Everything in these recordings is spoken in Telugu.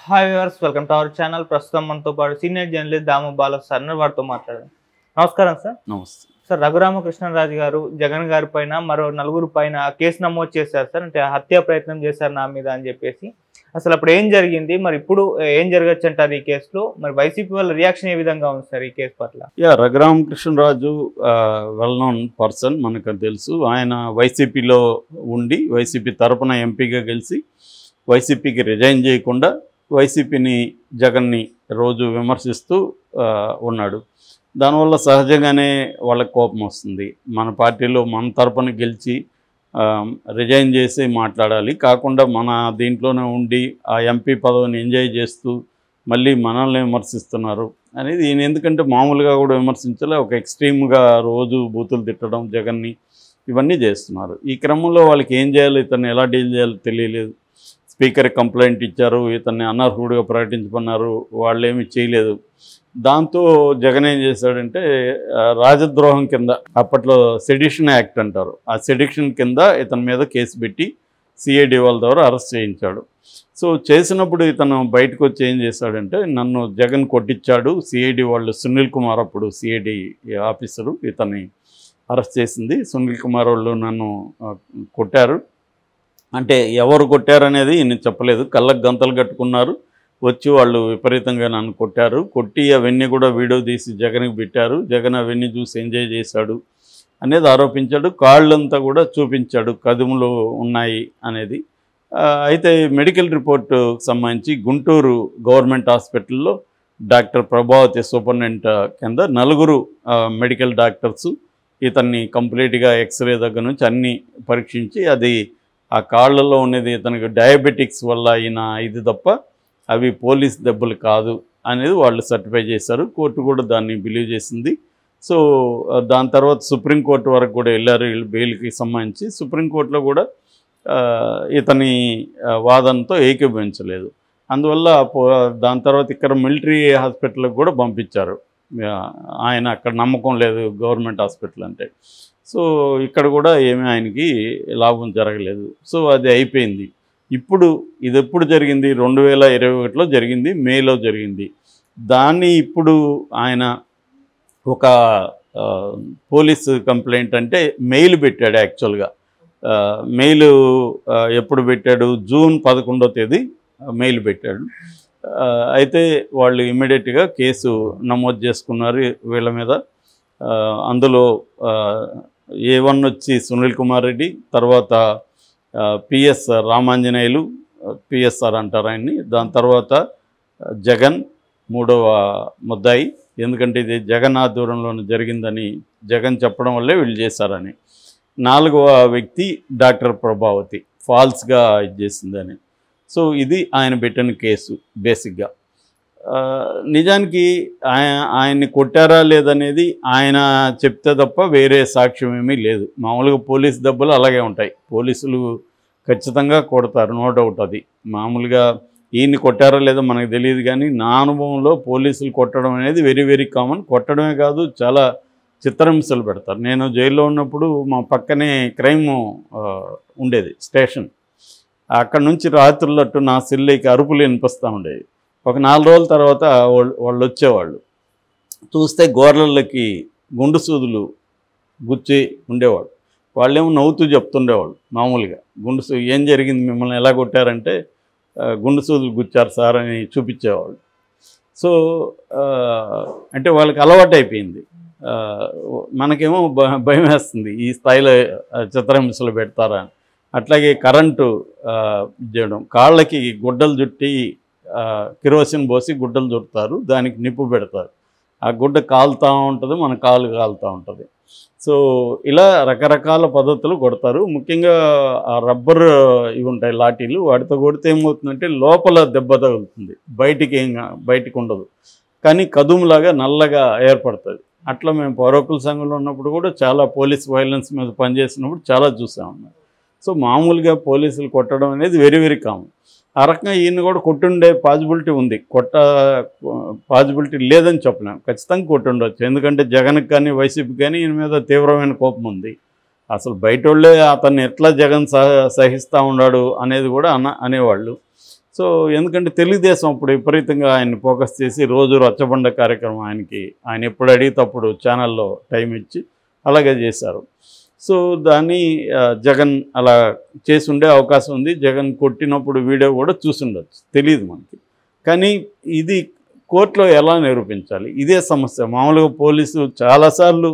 Hi viewers, welcome to our channel. ప్రస్తుతం మనతో పాటు సీనియర్ జర్నలిస్ట్ దాము బాల సార్ వారితో మాట్లాడారు. నమస్కారం సార్. నమస్తే సార్, రఘురామకృష్ణరాజు గారు జగన్ గారి పైన మరో నలుగురు పైన కేసు నమోదు చేశారు సార్. అంటే హత్యా ప్రయత్నం చేశారు నా మీద అని చెప్పేసి. అసలు అప్పుడు ఏం జరిగింది, మరి ఇప్పుడు ఏం జరగచ్చు అంటారు ఈ కేసులో? మరి వైసీపీ వాళ్ళ రియాక్షన్ ఏ విధంగా ఉంది సార్ ఈ కేసు పట్ల? రఘురామకృష్ణరాజు వెల్ నోన్ పర్సన్, మనకు తెలుసు. ఆయన వైసీపీలో ఉండి వైసీపీ తరపున ఎంపీగా గెలిచి వైసీపీకి రిజైన్ చేయకుండా వైసీపీని జగన్ని రోజు విమర్శిస్తూ ఉన్నాడు. దానివల్ల సహజంగానే వాళ్ళకి కోపం వస్తుంది. మన పార్టీలో మన తరపున గెలిచి రిజైన్ చేసి మాట్లాడాలి, కాకుండా మన దీంట్లోనే ఉండి ఆ ఎంపీ పదవిని ఎంజాయ్ చేస్తూ మళ్ళీ మనల్ని విమర్శిస్తున్నారు అనేది ఈయన. ఎందుకంటే మామూలుగా కూడా విమర్శించలే, ఒక ఎక్స్ట్రీమ్గా రోజు బూతులు తిట్టడం జగన్ని ఇవన్నీ చేస్తున్నారు. ఈ క్రమంలో వాళ్ళకి ఏం చేయాలో, ఇతన్ని ఎలా డీల్ చేయాలో తెలియలేదు. స్పీకర్ కంప్లైంట్ ఇచ్చారు, ఇతన్ని అనర్హుడిగా ప్రకటించుకున్నారు, వాళ్ళు ఏమీ చేయలేదు. దాంతో జగన్ ఏం చేశాడంటే రాజద్రోహం కింద, అప్పట్లో సెడిషన్ యాక్ట్ అంటారు, ఆ సెడిషన్ కింద ఇతని మీద కేసు పెట్టి సిఐడి వాళ్ళ ద్వారా అరెస్ట్ చేయించాడు. సో చేసినప్పుడు ఇతను బయటకు వచ్చి ఏం చేశాడంటే, నన్ను జగన్ కొట్టించాడు, సిఐడి వాళ్ళు సునీల్ కుమార్ అప్పుడు సిఐడి ఆఫీసరు ఇతన్ని అరెస్ట్ చేసింది, సునీల్ కుమార్ వాళ్ళు నన్ను కొట్టారు అంటే ఎవరు కొట్టారనేది ఈయన చెప్పలేదు. కళ్ళకు గంతలు కట్టుకున్నారు, వచ్చి వాళ్ళు విపరీతంగా నన్ను కొట్టారు, కొట్టి అవన్నీ కూడా వీడియో తీసి జగన్కి పెట్టారు, జగన్ అవన్నీ చూసి ఎంజాయ్ చేశాడు అనేది ఆరోపించాడు. కాళ్ళంతా కూడా చూపించాడు, కదుములు ఉన్నాయి అనేది. అయితే మెడికల్ రిపోర్టు సంబంధించి గుంటూరు గవర్నమెంట్ హాస్పిటల్లో డాక్టర్ ప్రభావతి సూపరింటెండెంట్ కింద నలుగురు మెడికల్ డాక్టర్సు ఇతన్ని కంప్లీట్గా ఎక్స్రే దగ్గర నుంచి అన్నీ పరీక్షించి, అది ఆ కాళ్ళల్లో ఉన్నది ఇతనికి డయాబెటిక్స్ వల్ల అయిన ఇది తప్ప అవి పోలీస్ దెబ్బలు కాదు అనేది వాళ్ళు సర్టిఫై చేశారు. కోర్టు కూడా దాన్ని బిలీవ్ చేసింది. సో దాని తర్వాత సుప్రీంకోర్టు వరకు కూడా వెళ్ళారు వీళ్ళు బెయిల్కి సంబంధించి. సుప్రీంకోర్టులో కూడా ఇతని వాదనతో ఏకీభవించలేదు. అందువల్ల దాని తర్వాత ఇక్కడ మిలిటరీ హాస్పిటల్కి కూడా పంపించారు. ఆయన అక్కడ నమ్మకం లేదు గవర్నమెంట్ హాస్పిటల్ అంటే. సో ఇక్కడ కూడా ఏమీ ఆయనకి లాభం జరగలేదు. సో అది అయిపోయింది. ఇప్పుడు ఇది ఎప్పుడు జరిగింది? 2021లో జరిగింది, మేలో జరిగింది. దాన్ని ఇప్పుడు ఆయన ఒక పోలీసు కంప్లైంట్ అంటే మెయిల్ పెట్టాడు. యాక్చువల్గా మెయిల్ ఎప్పుడు పెట్టాడు? జూన్ 11వ తేదీ మెయిల్ పెట్టాడు. అయితే వాళ్ళు ఇమ్మీడియట్గా కేసు నమోదు చేసుకున్నారు వీళ్ళ మీద. అందులో A1 వచ్చి సునీల్ కుమార్ రెడ్డి, తర్వాత పిఎస్ రామాంజనేయులు, పిఎస్ఆర్ అంటారు ఆయన్ని, దాని తర్వాత జగన్ మూడవ ముద్దాయి. ఎందుకంటే ఇది జగన్ ఆధ్వర్యంలోనే జరిగిందని జగన్ చెప్పడం వల్లే వీళ్ళు చేశారని. నాలుగవ వ్యక్తి డాక్టర్ ప్రభావతి ఫాల్స్గా ఇది చేసిందని. సో ఇది ఆయన పెట్టిన కేసు బేసిక్గా. నిజానికి ఆయన్ని కొట్టారా లేదనేది ఆయన చెప్తే తప్ప వేరే సాక్ష్యం ఏమీ లేదు. మామూలుగా పోలీసు దెబ్బలు అలాగే ఉంటాయి, పోలీసులు ఖచ్చితంగా కొడతారు, నో డౌట్. అది మామూలుగా ఈయన్ని కొట్టారా లేదో మనకు తెలియదు, కానీ నా అనుభవంలో పోలీసులు కొట్టడం అనేది వెరీ వెరీ కామన్. కొట్టడమే కాదు, చాలా చిత్రహింసలు పెడతారు. నేను జైల్లో ఉన్నప్పుడు మా పక్కనే క్రైమ్ ఉండేది స్టేషన్. అక్కడి నుంచి రాత్రులట్టు నా సెల్లికి అరుపులు వినిపిస్తూ ఉండేవి. ఒక 4 రోజుల తర్వాత వాళ్ళు వచ్చేవాళ్ళు, చూస్తే గోర్లకి గుండు సూదులు గుచ్చి ఉండేవాళ్ళు. వాళ్ళేమో నవ్వుతూ చెప్తుండేవాళ్ళు. మామూలుగా ఏం జరిగింది, మిమ్మల్ని ఎలా కొట్టారంటే గుండు సూదులు గుచ్చారు సార్ అని చూపించేవాళ్ళు. సో అంటే వాళ్ళకి అలవాటు అయిపోయింది. మనకేమో భయం వేస్తుంది, ఈ స్థాయిలో చిత్రహింసలు పెడతారా అని. అట్లాగే కరెంటు చేయడం, కాళ్ళకి గుడ్డలు చుట్టి కిరోసిన్ పోసి గుడ్డలు చుడతారు, దానికి నిప్పు పెడతారు, ఆ గుడ్డ కాలుతూ ఉంటుంది, మన కాలు కాలుతూ ఉంటుంది. సో ఇలా రకరకాల పద్ధతులు కొడతారు. ముఖ్యంగా ఆ రబ్బర్ ఇవి ఉంటాయి లాఠీలు, వాటితో కొడితే ఏమవుతుందంటే లోపల దెబ్బ తగులుతుంది, బయటికి ఉండదు, కానీ కదుములాగా నల్లగా ఏర్పడుతుంది. అట్లా మేము పౌరకుల సంఘంలో ఉన్నప్పుడు కూడా చాలా పోలీస్ వైలెన్స్ మీద పనిచేసినప్పుడు చాలా చూసాము. సో మామూలుగా పోలీసులు కొట్టడం అనేది వెరీ వెరీ కామన్. ఆ రకంగా ఈయన కూడా కొట్టుండే పాజిబిలిటీ ఉంది, పాజిబిలిటీ లేదని చెప్పలేము, ఖచ్చితంగా కొట్టుండొచ్చు. ఎందుకంటే జగన్కి కానీ వైసీపీకి కానీ ఈయన మీద తీవ్రమైన కోపం ఉంది. అసలు బయట వాళ్ళే అతన్ని ఎట్లా జగన్ సహిస్తూ ఉన్నాడు అనేది కూడా అనేవాళ్ళు. సో ఎందుకంటే తెలుగుదేశం అప్పుడు విపరీతంగా ఆయన్ని ఫోకస్ చేసి రోజు రచ్చబండ కార్యక్రమం ఆయన ఎప్పుడు అడిగితే అప్పుడు ఛానల్లో టైం ఇచ్చి అలాగే చేశారు. సో దాన్ని జగన్ అలా చేసి ఉండే అవకాశం ఉంది. జగన్ కొట్టినప్పుడు వీడియో కూడా చూసుండొచ్చు, తెలియదు మనకి. కానీ ఇది కోర్టులో ఎలా నిరూపించాలి, ఇదే సమస్య. మామూలుగా పోలీసు చాలాసార్లు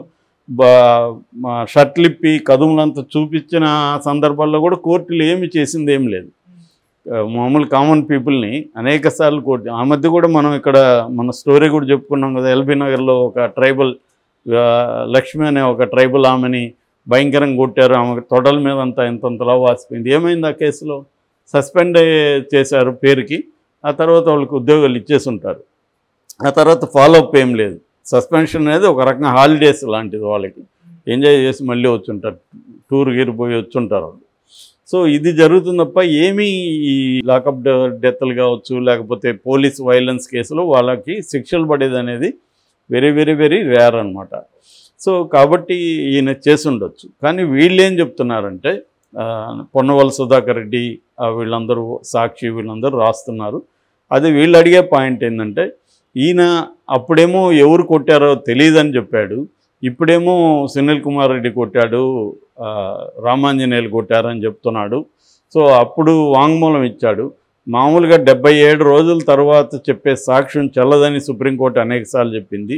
షర్ట్లిప్పి కదుములంతా చూపించిన సందర్భాల్లో కూడా కోర్టులు ఏమి చేసింది ఏం లేదు. మామూలు కామన్ పీపుల్ని అనేక సార్లు కోర్టు, ఆ మధ్య కూడా మనం ఇక్కడ మన స్టోరీ కూడా చెప్పుకున్నాం కదా, ఎల్బీ నగర్లో ఒక ట్రైబల్ లక్ష్మి అనే ఒక ట్రైబల్ ఆమెని భయంకరంగా కొట్టారు. ఆమె తొడల మీద అంతా ఇంతంతలా వాసిపోయింది. ఏమైంది ఆ కేసులో? సస్పెండ్ చేశారు పేరుకి, ఆ తర్వాత వాళ్ళకి ఉద్యోగాలు ఇచ్చేసి ఉంటారు. ఆ తర్వాత ఫాలోఅప్ ఏం లేదు. సస్పెన్షన్ అనేది ఒక రకంగా హాలిడేస్ లాంటిది, వాళ్ళకి ఎంజాయ్ చేసి మళ్ళీ వచ్చుంటారు, టూర్ గీరు పోయి వచ్చుంటారు వాళ్ళు. సో ఇది జరుగుతుంది తప్ప ఏమీ ఈ లాకప్ డెత్లు కావచ్చు లేకపోతే పోలీస్ వైలెన్స్ కేసులో వాళ్ళకి శిక్షలు పడేది అనేది వెరీ వెరీ వెరీ రేర్ అనమాట. సో కాబట్టి ఈయన చేసి ఉండొచ్చు. కానీ వీళ్ళు ఏం చెప్తున్నారంటే పొన్నవల సుధాకర్ రెడ్డి వీళ్ళందరూ, సాక్షి వీళ్ళందరూ రాస్తున్నారు. అది వీళ్ళు అడిగే పాయింట్ ఏంటంటే, ఈయన అప్పుడేమో ఎవరు కొట్టారో తెలియదని చెప్పాడు, ఇప్పుడేమో సునీల్ కుమార్ రెడ్డి కొట్టాడు, రామాంజనేయులు కొట్టారని చెప్తున్నాడు. సో అప్పుడు వాంగ్మూలం ఇచ్చాడు. మామూలుగా 77 రోజుల తర్వాత చెప్పే సాక్ష్యం చెల్లదని సుప్రీంకోర్టు అనేకసార్లు చెప్పింది.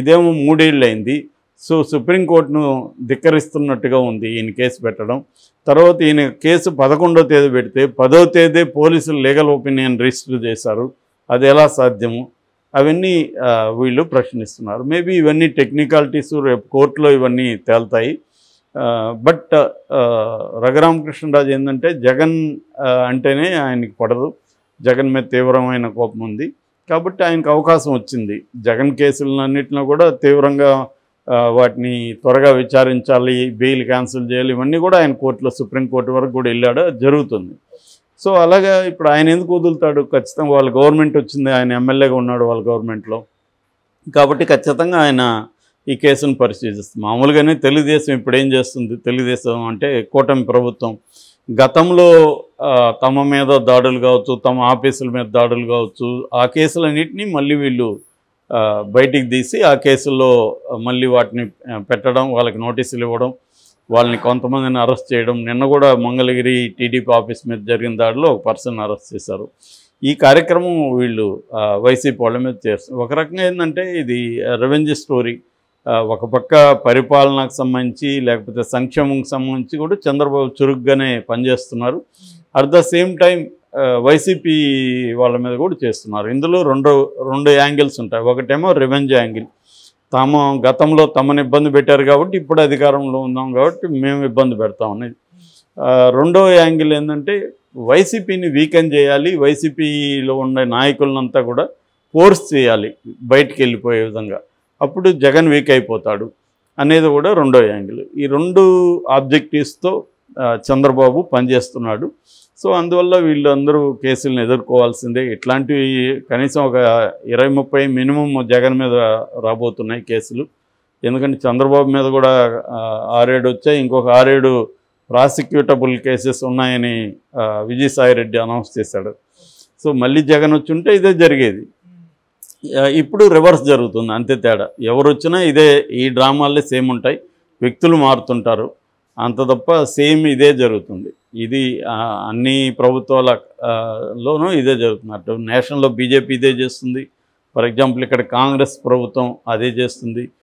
ఇదేమో 3 ఏళ్ళు అయింది. సో సుప్రీంకోర్టును ధిక్కరిస్తున్నట్టుగా ఉంది ఈయన కేసు పెట్టడం. తర్వాత ఈయన కేసు 11వ తేదీ పెడితే 10వ తేదీ పోలీసులు లీగల్ ఒపీనియన్ రిజిస్టర్ చేశారు. అది ఎలా సాధ్యము? అవన్నీ వీళ్ళు ప్రశ్నిస్తున్నారు. మేబీ ఇవన్నీ టెక్నికాలిటీస్, రేపు కోర్టులో ఇవన్నీ తేల్తాయి. బట్ రఘురామకృష్ణరాజు ఏంటంటే జగన్ అంటేనే ఆయనకి పడదు, జగన్ మీద తీవ్రమైన కోపం ఉంది. కాబట్టి ఆయనకు అవకాశం వచ్చింది. జగన్ కేసులన్నింటిలో కూడా తీవ్రంగా వాటిని త్వరగా విచారించాలి, బెయిల్ క్యాన్సిల్ చేయాలి, ఇవన్నీ కూడా ఆయన కోర్టులో సుప్రీంకోర్టు వరకు కూడా వెళ్ళాడు, జరుగుతుంది. సో అలాగా ఇప్పుడు ఆయన ఎందుకు వదులుతాడు? ఖచ్చితంగా వాళ్ళ గవర్నమెంట్ వచ్చింది, ఆయన ఎమ్మెల్యేగా ఉన్నాడు వాళ్ళ గవర్నమెంట్లో, కాబట్టి ఖచ్చితంగా ఆయన ఈ కేసును పరిశీలిస్తుంది. మామూలుగానే తెలుగుదేశం ఇప్పుడు ఏం చేస్తుంది? తెలుగుదేశం అంటే కూటమి ప్రభుత్వం గతంలో తమ మీద దాడులు కావచ్చు, తమ ఆఫీసుల మీద దాడులు కావచ్చు, ఆ కేసులన్నింటినీ మళ్ళీ వీళ్ళు బయటికి తీసి ఆ కేసుల్లో మళ్ళీ వాటిని పెట్టడం, వాళ్ళకి నోటీసులు ఇవ్వడం, వాళ్ళని కొంతమందిని అరెస్ట్ చేయడం. నిన్న కూడా మంగళగిరి టీడీపీ ఆఫీస్ మీద జరిగిన దాడిలో ఒక పర్సన్ అరెస్ట్ చేశారు. ఈ కార్యక్రమం వీళ్ళు వైసీపీ వాళ్ళ మీద చేస్తారు. ఒక రకంగా ఏంటంటే ఇది రెవెంజ్ స్టోరీ. ఒక పక్క పరిపాలనకు సంబంధించి లేకపోతే సంక్షేమంకి సంబంధించి కూడా చంద్రబాబు చురుగ్గానే పనిచేస్తున్నారు. At the same time YCP వాళ్ళ మీద కూడా చేస్తున్నారు. ఇందులో రెండు యాంగిల్స్ ఉంటాయి. ఒకటేమో రెవెంజ్ యాంగిల్, తాము గతంలో తమను ఇబ్బంది పెట్టారు కాబట్టి ఇప్పుడు అధికారంలో ఉన్నాం కాబట్టి మేము ఇబ్బంది పెడతాం అనేది. రెండో యాంగిల్ ఏంటంటే వైసీపీని వీకెన్ చేయాలి, వైసీపీలో ఉండే నాయకులంతా కూడా ఫోర్స్ చేయాలి బయటికి వెళ్ళిపోయే విధంగా, అప్పుడు జగన్ వీక్ అయిపోతాడు అనేది కూడా రెండో యాంగిల్. ఈ రెండు ఆబ్జెక్టివ్స్తో చంద్రబాబు పనిచేస్తున్నాడు. సో అందువల్ల వీళ్ళందరూ కేసులను ఎదుర్కోవాల్సిందే. ఇట్లాంటివి కనీసం ఒక 20-30 మినిమం జగన్ మీద రాబోతున్నాయి కేసులు. ఎందుకంటే చంద్రబాబు మీద కూడా 6-7 వచ్చాయి, ఇంకొక 6-7 ప్రాసిక్యూటబుల్ కేసెస్ ఉన్నాయని విజయసాయిరెడ్డి అనౌన్స్ చేశాడు. సో మళ్ళీ జగన్ వచ్చి ఉంటే ఇదే జరిగేది. ఇప్పుడు రివర్స్ జరుగుతుంది, అంతే తేడా. ఎవరు వచ్చినా ఇదే, ఈ డ్రామాలే సేమ్ ఉంటాయి, వ్యక్తులు మారుతుంటారు, అంత తప్ప సేమ్ ఇదే జరుగుతుంది. ఇది అన్ని ప్రభుత్వాలలోనూ ఇదే జరుగుతుంది. అటు నేషనల్లో బీజేపీ ఇదే చేస్తుంది, ఫర్ ఎగ్జాంపుల్ ఇక్కడ కాంగ్రెస్ ప్రభుత్వం అదే చేస్తుంది,